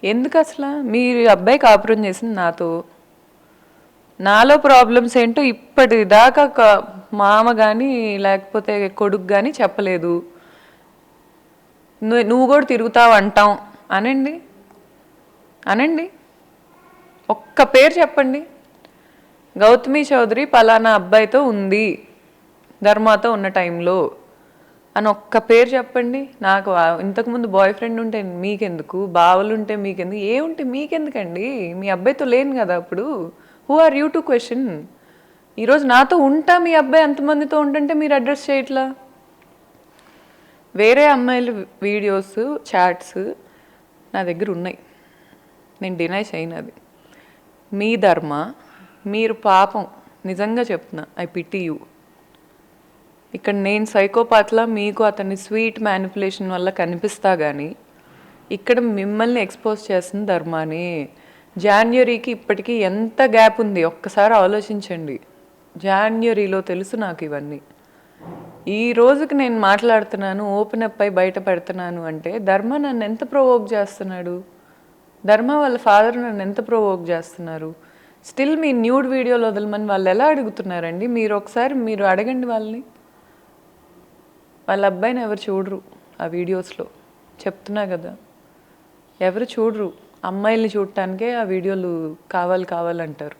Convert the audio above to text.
ఎందుకు అసలు మీరు అబ్బాయి కాపురం చేసింది నాతో, నాలో ప్రాబ్లమ్స్ ఏంటో ఇప్పటిదాకా మామ కానీ లేకపోతే కొడుకు కానీ చెప్పలేదు. నువ్వు కూడా తిరుగుతావు అంటాం అనండి, అనండి. ఒక్క పేరు చెప్పండి, గౌతమి చౌదరి పలానా అబ్బాయితో ఉంది ధర్మాతో ఉన్న టైంలో అని ఒక్క పేరు చెప్పండి. నాకు ఇంతకుముందు బాయ్ ఫ్రెండ్ ఉంటే మీకెందుకు, బావలు ఉంటే మీకెందుకు, ఏముంటే మీకెందుకండి? మీ అబ్బాయితో లేను కదా అప్పుడు. Who are you to question? ఈరోజు నాతో ఉంటా మీ అబ్బాయి ఎంతమందితో ఉంటుంటే మీరు అడ్రస్ చేయట్లా? వేరే అమ్మాయిలు వీడియోస్ చాట్స్ నా దగ్గర ఉన్నాయి, నేను డినై చేయను. అది మీ ధర్మ, మీరు పాపం నిజంగా చెప్తున్నా, ఐ పిటీ యూ. ఇక్కడ నేను సైకోపాత్లా మీకు అతన్ని స్వీట్ మ్యానిపులేషన్ వల్ల కనిపిస్తా కానీ ఇక్కడ మిమ్మల్ని ఎక్స్పోజ్ చేస్తుంది ధర్మాని. జాన్యురీకి ఇప్పటికీ ఎంత గ్యాప్ ఉంది ఒక్కసారి ఆలోచించండి. జాన్యురీలో తెలుసు నాకు ఇవన్నీ. ఈ రోజుకి నేను మాట్లాడుతున్నాను, ఓపెన్ అప్ అయి బయట పెడుతున్నాను అంటే ధర్మ నన్ను ఎంత ప్రొవోక్ చేస్తున్నాడు, ధర్మ వాళ్ళ ఫాదర్ నన్ను ఎంత ప్రొవోక్ చేస్తున్నారు. స్టిల్ మీ న్యూడ్ వీడియోలు వదలమని వాళ్ళు ఎలా అడుగుతున్నారండి? మీరు ఒకసారి మీరు అడగండి వాళ్ళని. వాళ్ళ అబ్బాయిని ఎవరు చూడరు ఆ వీడియోస్లో, చెప్తున్నా కదా, ఎవరు చూడరు. అమ్మాయిల్ని చూడటానికే ఆ వీడియోలు కావాలంటారు.